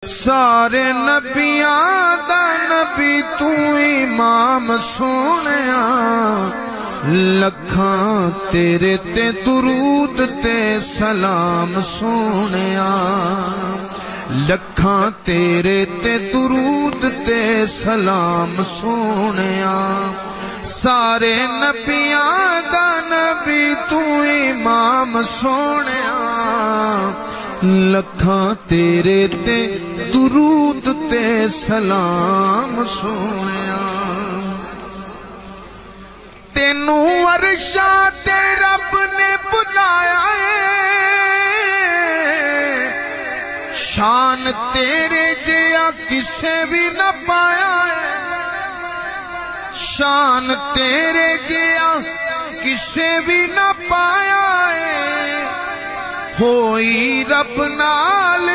سارے نبیاں دا نبی تو امام سونیا، لکھاں تیرے تے درود تے سلام سونیا، لکھاں تیرے تے درود تے سلام سونیا، سارے نبیاں دا نبی تو امام سونیا، لکھاں تیرے تے درود تے سلام سونیا، تینوں عرشاں تے رب نے بلایا ہے، شان تیرے جیا کسے بھی نہ پایا ہے، شان تیرے جیا کسے بھی نہ پایا ہے، ہوئی رب نال